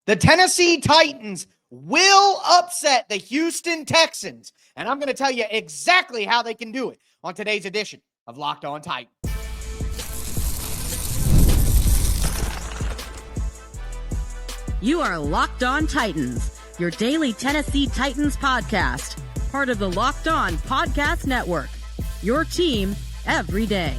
The Tennessee Titans will upset the Houston Texans, and I'm going to tell you exactly how they can do it on today's edition of Locked On Titans. You are Locked On Titans, your daily Tennessee Titans podcast, part of the Locked On Podcast Network, your team every day.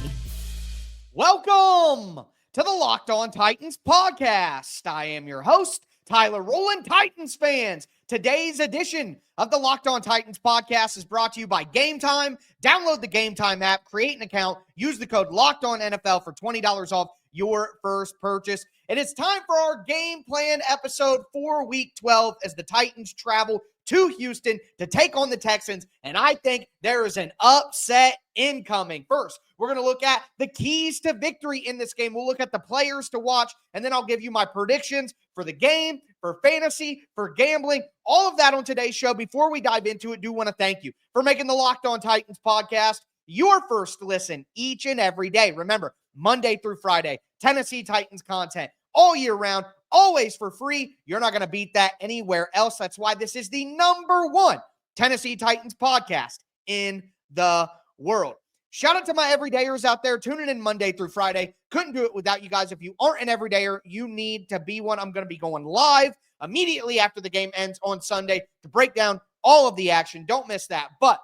Welcome to the Locked On Titans podcast. I am your host, Tyler Rowland. Titans fans, today's edition of the Locked On Titans podcast is brought to you by Game Time. Download the Game Time app, create an account, use the code LOCKEDONNFL for $20 off your first purchase. It is time for our game plan episode for Week 12 as the Titans travel to Houston to take on the Texans, and I think there is an upset incoming. First, we're going to look at the keys to victory in this game. We'll look at the players to watch, and then I'll give you my predictions for the game, for fantasy, for gambling, all of that on today's show. Before we dive into it, I do want to thank you for making the Locked On Titans podcast your first listen each and every day. Remember, Monday through Friday, Tennessee Titans content all year round, always for free. You're not going to beat that anywhere else. That's why this is the #1 Tennessee Titans podcast in the world. Shout out to my everydayers out there tuning in Monday through Friday. Couldn't do it without you guys. If you aren't an everydayer, you need to be one. I'm going to be going live immediately after the game ends on Sunday to break down all of the action. Don't miss that. But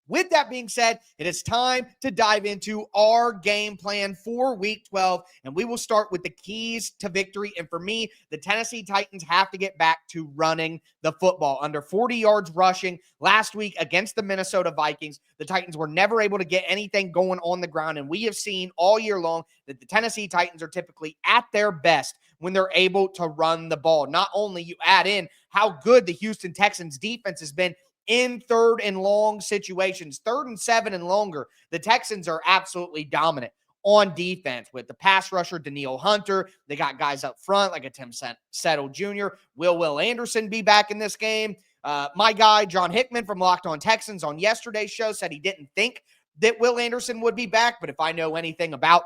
with that being said, it is time to dive into our game plan for Week 12, and we will start with the keys to victory. And for me, the Tennessee Titans have to get back to running the football. Under 40 yards rushing last week against the Minnesota Vikings, the Titans were never able to get anything going on the ground, and we have seen all year long that the Tennessee Titans are typically at their best when they're able to run the ball. Not only you add in how good the Houston Texans defense has been in third and long situations, 3rd and 7 and longer, the Texans are absolutely dominant on defense with the pass rusher, Danielle Hunter. They got guys up front like a Tim Settle Jr. Will Anderson be back in this game? My guy, John Hickman from Locked On Texans on yesterday's show said he didn't think that Will Anderson would be back, but if I know anything about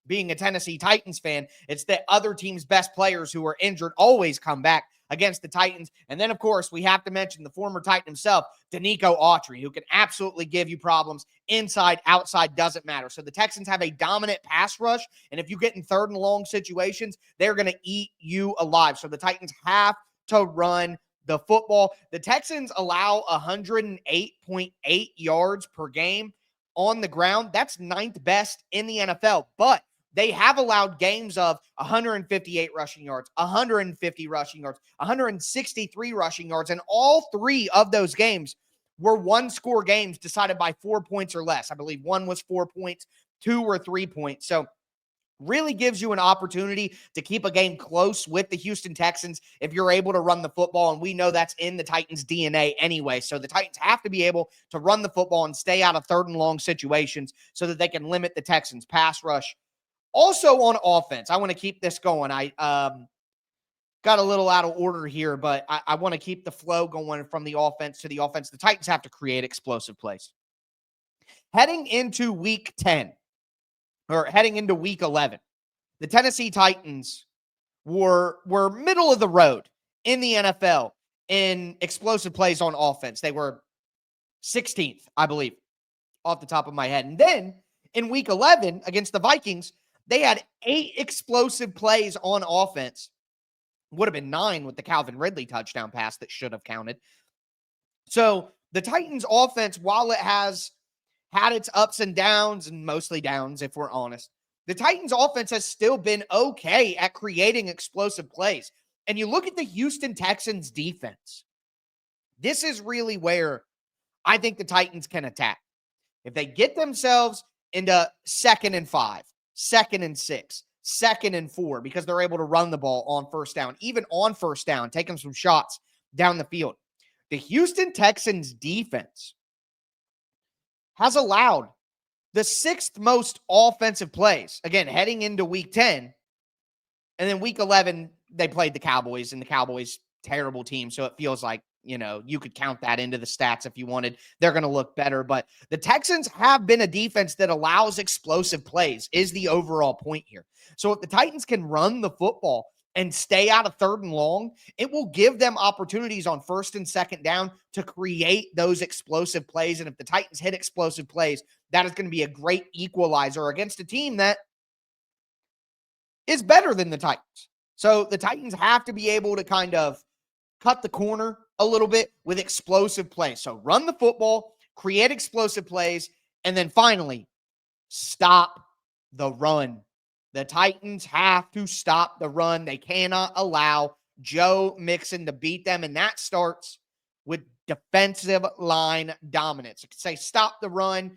being a Tennessee Titans fan, it's that other teams' best players who are injured always come back against the Titans. And then, of course, we have to mention the former Titan himself, Danico Autry, who can absolutely give you problems inside, outside, doesn't matter. So the Texans have a dominant pass rush, and if you get in 3rd and long situations, they're going to eat you alive. So the Titans have to run the football. The Texans allow 108.8 yards per game on the ground. That's 9th best in the NFL, but they have allowed games of 158 rushing yards, 150 rushing yards, 163 rushing yards, and all 3 of those games were one-score games decided by 4 points or less. I believe 1 was 4 points, 2 were 3 points. So really gives you an opportunity to keep a game close with the Houston Texans if you're able to run the football, and we know that's in the Titans' DNA anyway. So the Titans have to be able to run the football and stay out of 3rd and long situations so that they can limit the Texans' pass rush. Also on offense, I want to keep this going. I got a little out of order here, but I want to keep the flow going from the offense to the offense. The Titans have to create explosive plays. Heading into Week 10, or heading into Week 11, the Tennessee Titans were middle of the road in the NFL in explosive plays on offense. They were 16th, I believe, off the top of my head. And then in Week 11 against the Vikings, they had 8 explosive plays on offense. Would have been 9 with the Calvin Ridley touchdown pass that should have counted. So the Titans offense, while it has had its ups and downs, and mostly downs if we're honest, the Titans offense has still been okay at creating explosive plays. And you look at the Houston Texans defense. This is really where I think the Titans can attack. If they get themselves into 2nd and 5, 2nd and 6, 2nd and 4, because they're able to run the ball on 1st down, even on 1st down, taking some shots down the field. The Houston Texans defense has allowed the 6th most offensive plays. Again, heading into Week 10, and then Week 11, they played the Cowboys, and the Cowboys, terrible team, so it feels like, you could count that into the stats if you wanted. They're going to look better. But the Texans have been a defense that allows explosive plays, is the overall point here. So if the Titans can run the football and stay out of 3rd and long, it will give them opportunities on 1st and 2nd down to create those explosive plays. And if the Titans hit explosive plays, that is going to be a great equalizer against a team that is better than the Titans. So the Titans have to be able to kind of cut the corner a little bit with explosive plays. So run the football, create explosive plays, and then finally, stop the run. The Titans have to stop the run. They cannot allow Joe Mixon to beat them, and that starts with defensive line dominance. I could say stop the run,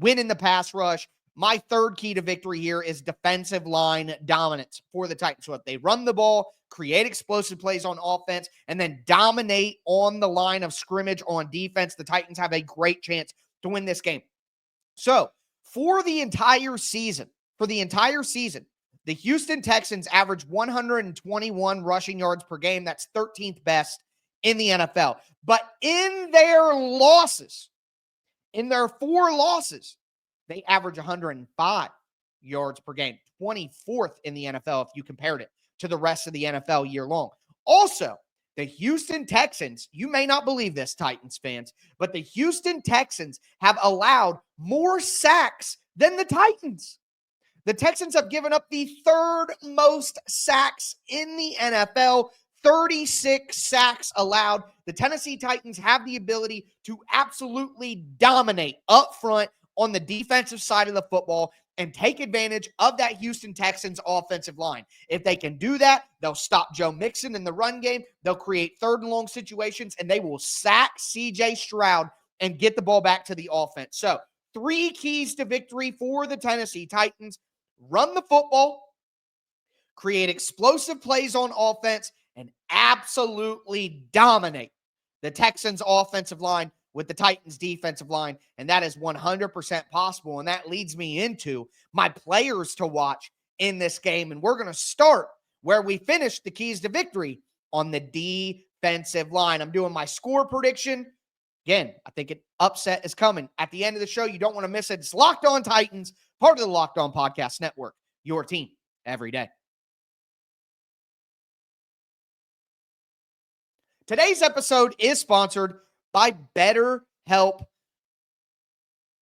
win in the pass rush. My third key to victory here is defensive line dominance for the Titans. So if they run the ball, create explosive plays on offense, and then dominate on the line of scrimmage on defense, the Titans have a great chance to win this game. So for the entire season, the Houston Texans average 121 rushing yards per game. That's 13th best in the NFL. But in their 4 losses, they average 105 yards per game, 24th in the NFL if you compared it to the rest of the NFL year long. Also, the Houston Texans, you may not believe this, Titans fans, but the Houston Texans have allowed more sacks than the Titans. The Texans have given up the 3rd most sacks in the NFL, 36 sacks allowed. The Tennessee Titans have the ability to absolutely dominate up front on the defensive side of the football and take advantage of that Houston Texans offensive line. If they can do that, they'll stop Joe Mixon in the run game. They'll create 3rd and long situations, and they will sack C.J. Stroud and get the ball back to the offense. So 3 keys to victory for the Tennessee Titans: run the football, create explosive plays on offense, and absolutely dominate the Texans offensive line with the Titans defensive line. And that is 100% possible. And that leads me into my players to watch in this game. And we're going to start where we finished the keys to victory, on the defensive line. I'm doing my score prediction. Again, I think an upset is coming at the end of the show. You don't want to miss it. It's Locked On Titans, part of the Locked On Podcast Network, your team every day. Today's episode is sponsored by BetterHelp.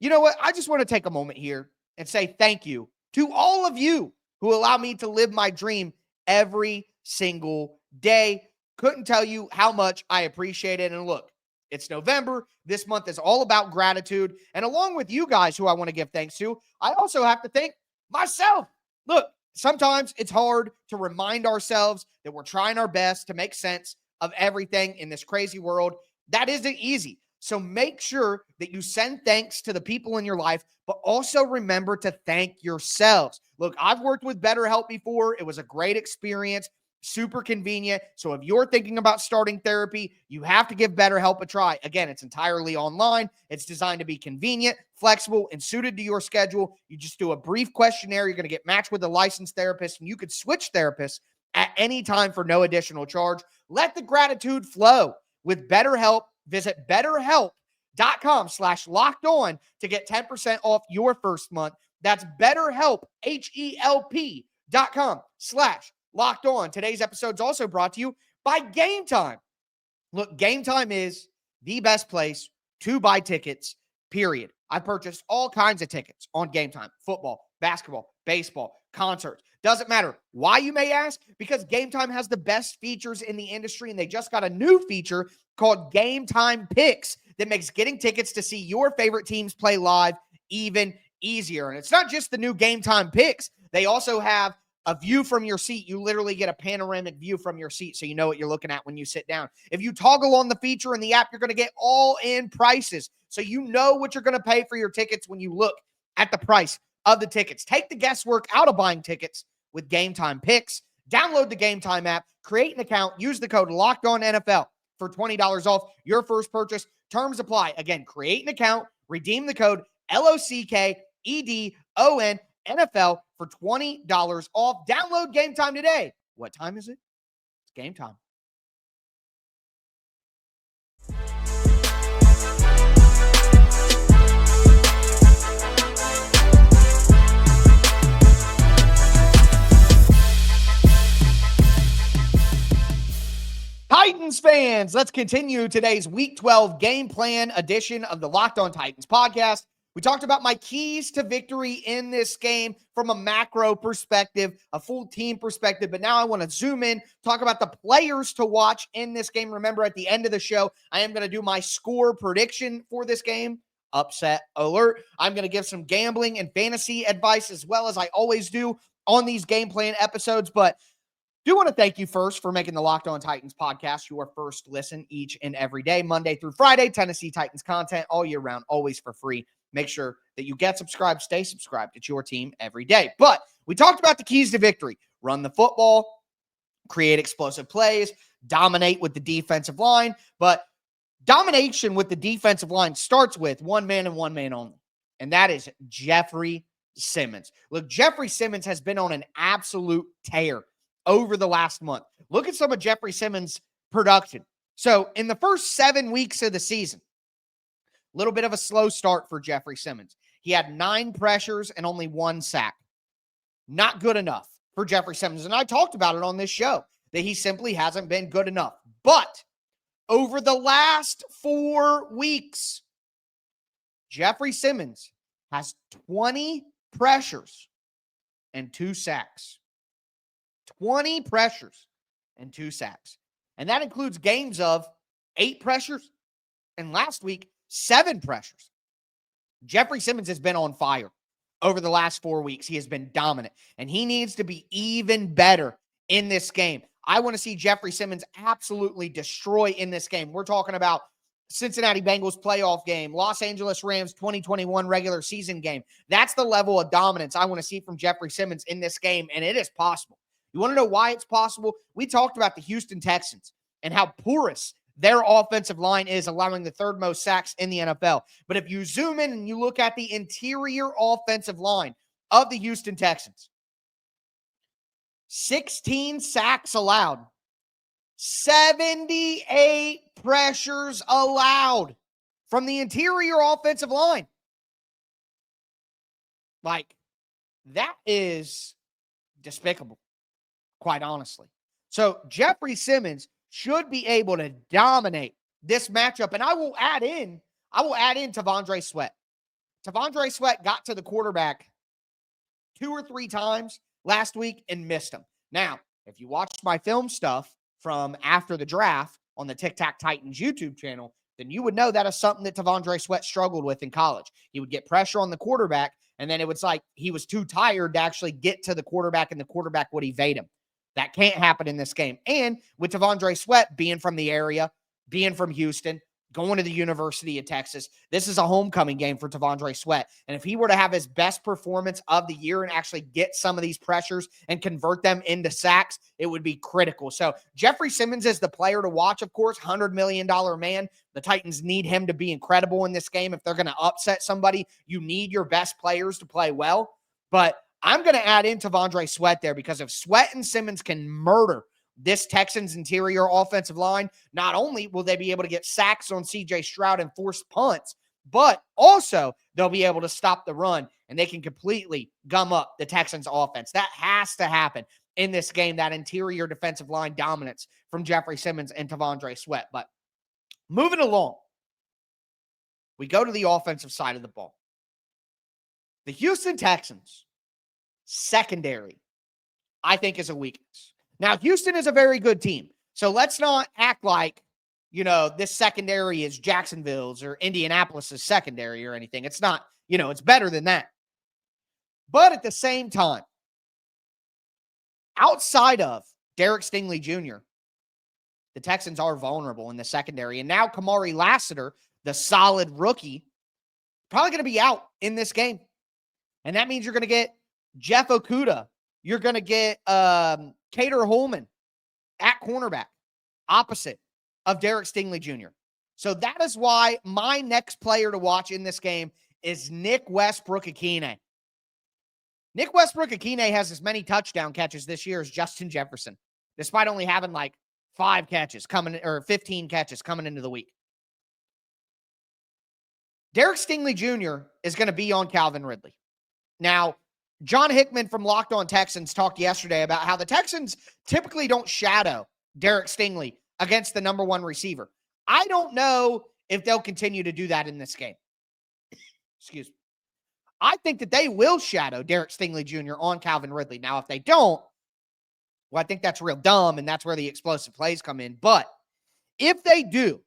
You know what? I just want to take a moment here and say thank you to all of you who allow me to live my dream every single day. Couldn't tell you how much I appreciate it. And look, it's November. This month is all about gratitude. And along with you guys who I want to give thanks to, I also have to thank myself. Look, sometimes it's hard to remind ourselves that we're trying our best to make sense of everything in this crazy world. That isn't easy. So make sure that you send thanks to the people in your life, but also remember to thank yourselves. Look, I've worked with BetterHelp before. It was a great experience, super convenient. So if you're thinking about starting therapy, you have to give BetterHelp a try. Again, it's entirely online. It's designed to be convenient, flexible, and suited to your schedule. You just do a brief questionnaire. You're going to get matched with a licensed therapist, and you could switch therapists at any time for no additional charge. Let the gratitude flow with BetterHelp. Visit BetterHelp.com/lockedon to get 10% off your first month. That's BetterHelp, HELP.com/lockedon. Today's episode is also brought to you by Game Time. Look, Game Time is the best place to buy tickets, period. I purchased all kinds of tickets on Game Time: football, basketball, baseball, concerts. Doesn't matter. Why, you may ask? Because Game Time has the best features in the industry, and they just got a new feature called Game Time Picks that makes getting tickets to see your favorite teams play live even easier. And it's not just the new Game Time Picks. They also have a view from your seat. You literally get a panoramic view from your seat, so you know what you're looking at when you sit down. If you toggle on the feature in the app, you're going to get all-in prices, so you know what you're going to pay for your tickets when you look at the price of the tickets. Take the guesswork out of buying tickets with Game Time Picks. Download the Game Time app, create an account, use the code LOCKEDONNFL for $20 off your first purchase. Terms apply. Again, create an account, redeem the code LOCKEDONNFL for $20 off. Download Game Time today. What time is it? It's game time. Titans fans, let's continue today's Week 12 game plan edition of the Locked On Titans podcast. We talked about my keys to victory in this game from a macro perspective, a full team perspective, but now I want to zoom in, talk about the players to watch in this game. Remember, at the end of the show, I am going to do my score prediction for this game. Upset alert. I'm going to give some gambling and fantasy advice as well as I always do on these game plan episodes, but do want to thank you first for making the Locked On Titans podcast your first listen each and every day, Monday through Friday. Tennessee Titans content all year round, always for free. Make sure that you get subscribed, stay subscribed. It's your team every day. But we talked about the keys to victory. Run the football, create explosive plays, dominate with the defensive line. But domination with the defensive line starts with one man and one man only, and that is Jeffery Simmons. Look, Jeffery Simmons has been on an absolute tear over the last month. Look at some of Jeffery Simmons' production. So in the first 7 weeks of the season, a little bit of a slow start for Jeffery Simmons. He had 9 pressures and only 1 sack. Not good enough for Jeffery Simmons. And I talked about it on this show, that he simply hasn't been good enough. But over the last 4 weeks, Jeffery Simmons has 20 pressures and 2 sacks. 20 pressures and 2 sacks. And that includes games of 8 pressures and last week, 7 pressures. Jeffery Simmons has been on fire over the last 4 weeks. He has been dominant, and he needs to be even better in this game. I want to see Jeffery Simmons absolutely destroy in this game. We're talking about Cincinnati Bengals playoff game, Los Angeles Rams 2021 regular season game. That's the level of dominance I want to see from Jeffery Simmons in this game, and it is possible. You want to know why it's possible? We talked about the Houston Texans and how porous their offensive line is, allowing the 3rd most sacks in the NFL. But if you zoom in and you look at the interior offensive line of the Houston Texans, 16 sacks allowed, 78 pressures allowed from the interior offensive line. Like, that is despicable, quite honestly. So Jeffery Simmons should be able to dominate this matchup. And I will add in T'Vondre Sweat. T'Vondre Sweat got to the quarterback 2 or 3 times last week and missed him. Now, if you watched my film stuff from after the draft on the Tic Tac Titans YouTube channel, then you would know that is something that T'Vondre Sweat struggled with in college. He would get pressure on the quarterback, and then it was like he was too tired to actually get to the quarterback, and the quarterback would evade him. That can't happen in this game. And with T'Vondre Sweat being from the area, being from Houston, going to the University of Texas, this is a homecoming game for T'Vondre Sweat. And if he were to have his best performance of the year and actually get some of these pressures and convert them into sacks, it would be critical. So Jeffery Simmons is the player to watch, of course, $100 million man. The Titans need him to be incredible in this game. If they're going to upset somebody, you need your best players to play well. But I'm going to add in T'Vondre Sweat there, because if Sweat and Simmons can murder this Texans interior offensive line, not only will they be able to get sacks on C.J. Stroud and force punts, but also they'll be able to stop the run, and they can completely gum up the Texans offense. That has to happen in this game, that interior defensive line dominance from Jeffery Simmons and T'Vondre Sweat. But moving along, we go to the offensive side of the ball. The Houston Texans secondary, I think, is a weakness. Now, Houston is a very good team, so let's not act like, this secondary is Jacksonville's or Indianapolis's secondary or anything. It's not, it's better than that. But at the same time, outside of Derek Stingley Jr., the Texans are vulnerable in the secondary. And now Kamari Lassiter, the solid rookie, probably going to be out in this game. And that means you're going to get Jeff Okudah. You're going to get Cater Holman at cornerback, opposite of Derek Stingley Jr. So that is why my next player to watch in this game is Nick Westbrook-Ikhine. Nick Westbrook-Ikhine has as many touchdown catches this year as Justin Jefferson, despite only having like 5 catches coming, or 15 catches coming into the week. Derek Stingley Jr. is going to be on Calvin Ridley. Now, John Hickman from Locked On Texans talked yesterday about how the Texans typically don't shadow Derek Stingley against the number one receiver. I don't know if they'll continue to do that in this game. Excuse me. I think that they will shadow Derek Stingley Jr. on Calvin Ridley. Now, if they don't, well, I think that's real dumb, and that's where the explosive plays come in. But if they do,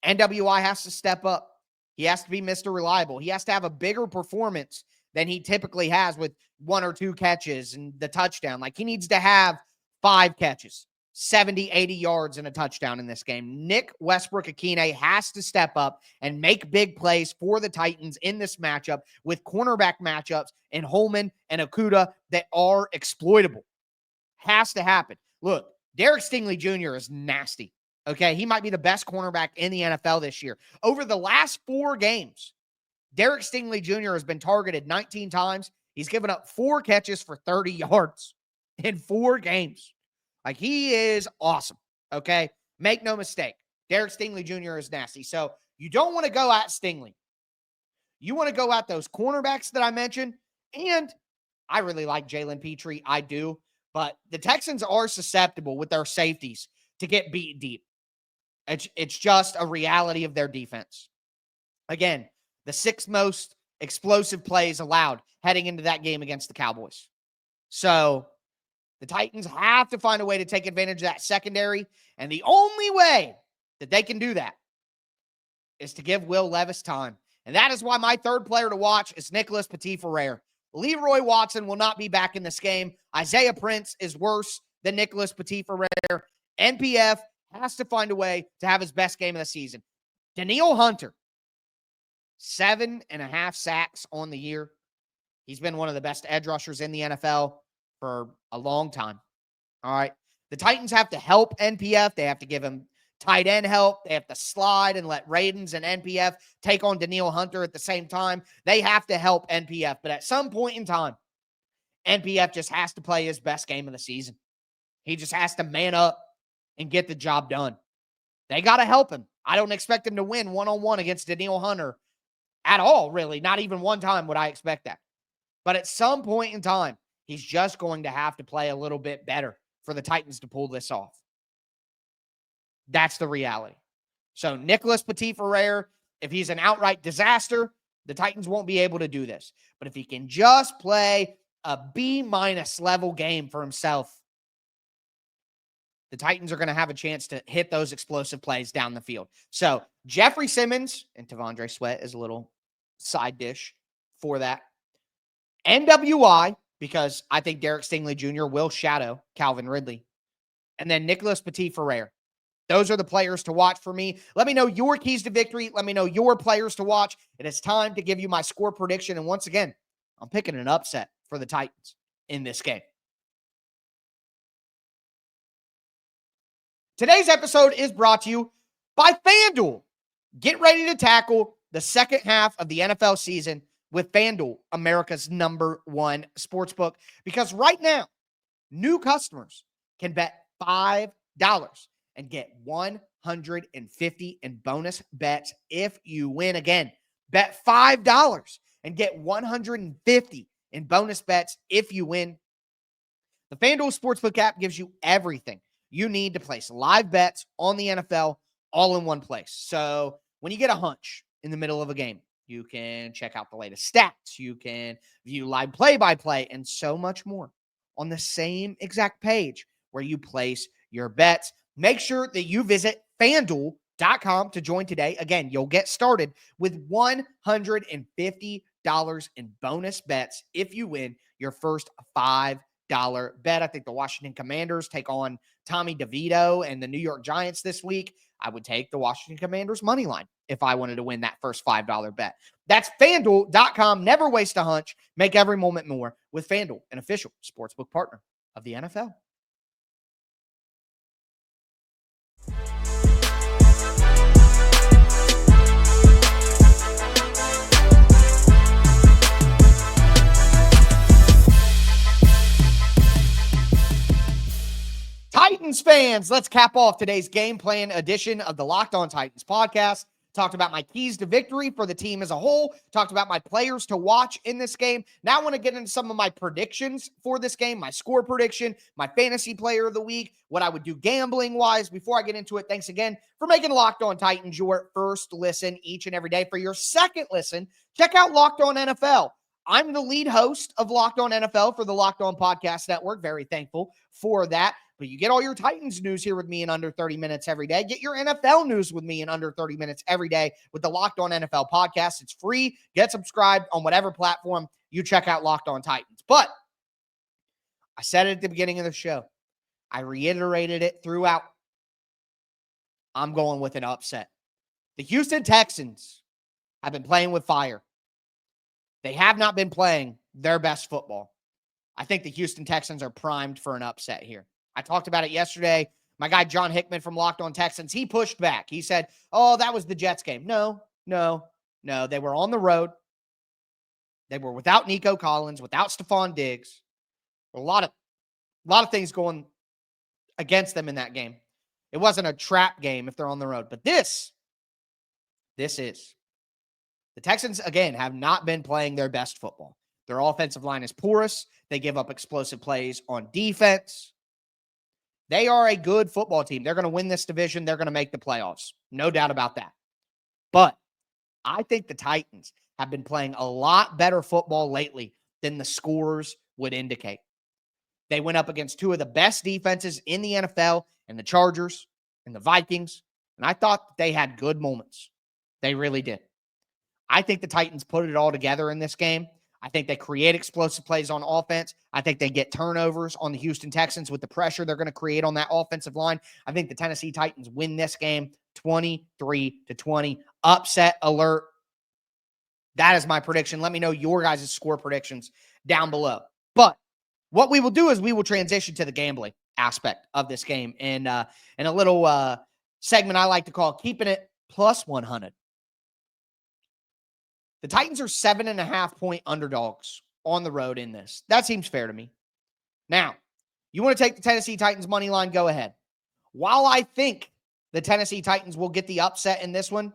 NWI has to step up. He has to be Mr. Reliable. He has to have a bigger performance than he typically has with 1 or 2 catches and the touchdown. Like, he needs to have 5 catches, 70, 80 yards and a touchdown in this game. Nick Westbrook-Akine has to step up and make big plays for the Titans in this matchup with cornerback matchups in Holman and Okudah that are exploitable. Has to happen. Look, Derek Stingley Jr. is nasty. Okay, he might be the best cornerback in the NFL this year. Over the last 4 games, Derek Stingley Jr. has been targeted 19 times. He's given up 4 catches for 30 yards in 4 games. Like, he is awesome, okay? Make no mistake. Derek Stingley Jr. is nasty. So you don't want to go at Stingley. You want to go at those cornerbacks that I mentioned. And I really like Jalen Petrie. I do. But the Texans are susceptible with their safeties to get beat deep. It's just a reality of their defense. Again, the 6th most explosive plays allowed heading into that game against the Cowboys. So the Titans have to find a way to take advantage of that secondary. And the only way that they can do that is to give Will Levis time. And that is why my 3rd player to watch is Nicholas Petit-Frere. Leroy Watson will not be back in this game. Isaiah Prince is worse than Nicholas Petit-Frere. NPF has to find a way to have his best game of the season. Danielle Hunter, 7.5 sacks on the year. He's been one of the best edge rushers in the NFL for a long time. All right. The Titans have to help NPF. They have to give him tight end help. They have to slide and let Radens and NPF take on Danielle Hunter at the same time. They have to help NPF. But at some point in time, NPF just has to play his best game of the season. He just has to man up and get the job done. They got to help him. I don't expect him to win one-on-one against Danielle Hunter at all, really. Not even one time would I expect that. But at some point in time, he's just going to have to play a little bit better for the Titans to pull this off. That's the reality. So Nicholas Petit-Frere, if he's an outright disaster, the Titans won't be able to do this. But if he can just play a B- level game for himself, the Titans are going to have a chance to hit those explosive plays down the field. So Jeffery Simmons and T'Vondre Sweat is a little side dish for that. NWI, because I think Derek Stingley Jr. will shadow Calvin Ridley. And then Nicholas Petit-Frere. Those are the players to watch for me. Let me know your keys to victory. Let me know your players to watch. It is time to give you my score prediction. And once again, I'm picking an upset for the Titans in this game. Today's episode is brought to you by FanDuel. Get ready to tackle the second half of the NFL season with FanDuel, America's #1 sportsbook. Because right now, new customers can bet $5 and get $150 in bonus bets if you win. Again, bet $5 and get $150 in bonus bets if you win. The FanDuel Sportsbook app gives you everything you need to place live bets on the NFL all in one place. So when you get a hunch in the middle of a game, you can check out the latest stats. You can view live play-by-play and so much more on the same exact page where you place your bets. Make sure that you visit FanDuel.com to join today. Again, you'll get started with $150 in bonus bets if you win your first $5 bet. I think the Washington Commanders take on Tommy DeVito and the New York Giants this week. I would take the Washington Commanders money line if I wanted to win that first $5 bet. That's FanDuel.com. Never waste a hunch. Make every moment more with FanDuel, an official sportsbook partner of the NFL. Titans fans, let's cap off today's game plan edition of the Locked On Titans podcast. talked about my keys to victory for the team as a whole, talked about my players to watch in this game. Now I want to get into some of my predictions for this game, my score prediction, my fantasy player of the week, what I would do gambling-wise. Before I get into it, thanks again for making Locked On Titans your first listen each and every day. For your second listen, check out Locked On NFL. I'm the lead host of Locked On NFL for the Locked On Podcast Network. Very thankful for that. But you get all your Titans news here with me in under 30 minutes every day. Get your NFL news with me in under 30 minutes every day with the Locked On NFL podcast. It's free. Get subscribed on whatever platform you check out Locked On Titans. But I said it at the beginning of the show. I reiterated it throughout. I'm going with an upset. The Houston Texans have been playing with fire. They have not been playing their best football. I think the Houston Texans are primed for an upset here. I talked about it yesterday. My guy, John Hickman from Locked On Texans, he pushed back. He said, oh, that was the Jets game. No. They were on the road. They were without Nico Collins, without Stephon Diggs. A lot of things going against them in that game. It wasn't a trap game if they're on the road. But this is. The Texans, again, have not been playing their best football. Their offensive line is porous. They give up explosive plays on defense. They are a good football team. They're going to win this division. They're going to make the playoffs. No doubt about that. But I think the Titans have been playing a lot better football lately than the scores would indicate. They went up against two of the best defenses in the NFL, and the Chargers and the Vikings, and I thought they had good moments. They really did. I think the Titans put it all together in this game. I think they create explosive plays on offense. I think they get turnovers on the Houston Texans with the pressure they're going to create on that offensive line. I think the Tennessee Titans win this game 23-20. Upset alert. That is my prediction. Let me know your guys' score predictions down below. But what we will do is we will transition to the gambling aspect of this game in a little segment I like to call Keeping It Plus 100. The Titans are 7.5-point underdogs on the road in this. That seems fair to me. Now, you want to take the Tennessee Titans money line, go ahead. While I think the Tennessee Titans will get the upset in this one,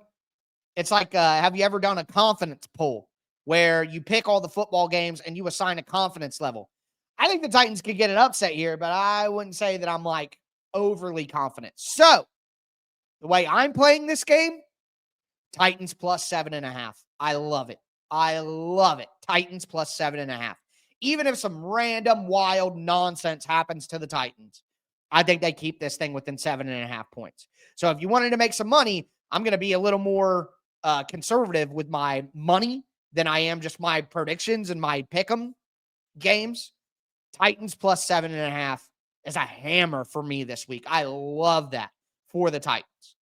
it's like, have you ever done a confidence poll where you pick all the football games and you assign a confidence level? I think the Titans could get an upset here, but I wouldn't say that I'm like overly confident. So, the way I'm playing this game, Titans plus 7.5. I love it. I love it. Titans plus 7.5. Even if some random wild nonsense happens to the Titans, I think they keep this thing within 7.5 points. So if you wanted to make some money, I'm going to be a little more conservative with my money than I am just my predictions and my pick'em games. Titans plus 7.5 is a hammer for me this week. I love that for the Titans.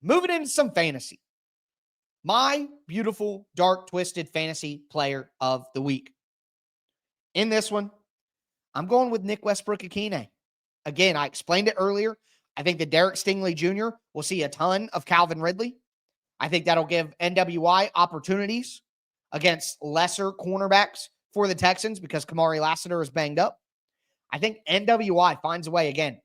Moving into some fantasy. My beautiful, dark, twisted fantasy player of the week. In this one, I'm going with Nick Westbrook-Akine. Again, I explained it earlier. I think that Derek Stingley Jr. will see a ton of Calvin Ridley. I think that'll give NWI opportunities against lesser cornerbacks for the Texans because Kamari Lassiter is banged up. I think NWI finds a way again.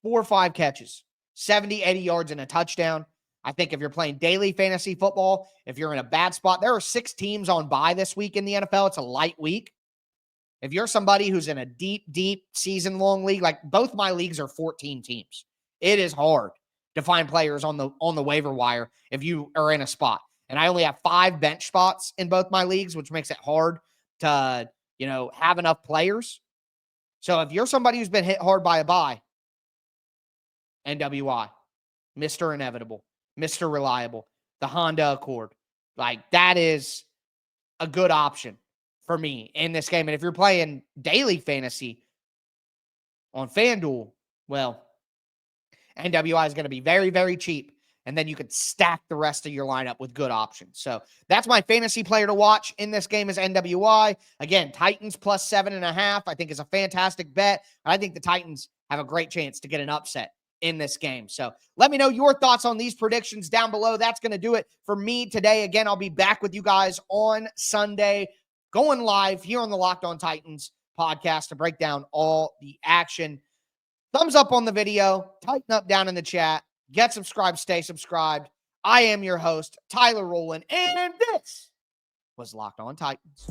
4 or 5 catches, 70, 80 yards and a touchdown. I think if you're playing daily fantasy football, if you're in a bad spot, there are 6 teams on bye this week in the NFL. It's a light week. If you're somebody who's in a deep season-long league, like both my leagues are 14 teams. It is hard to find players on the waiver wire if you are in a spot. And I only have 5 bench spots in both my leagues, which makes it hard to, have enough players. So if you're somebody who's been hit hard by a bye, NWI, Mr. Inevitable, Mr. Reliable, the Honda Accord. Like, that is a good option for me in this game. And if you're playing daily fantasy on FanDuel, well, NWI is going to be very, very cheap. And then you could stack the rest of your lineup with good options. So that's my fantasy player to watch in this game is NWI. Again, Titans plus 7.5, I think is a fantastic bet. I think the Titans have a great chance to get an upset in this game. So let me know your thoughts on these predictions down below. That's going to do it for me today. Again, I'll be back with you guys on Sunday, going live here on the Locked On Titans podcast to break down all the action. Thumbs up on the video, tighten up down in the chat, get subscribed, stay subscribed. I am your host, Tyler Rowland, and this was Locked On Titans.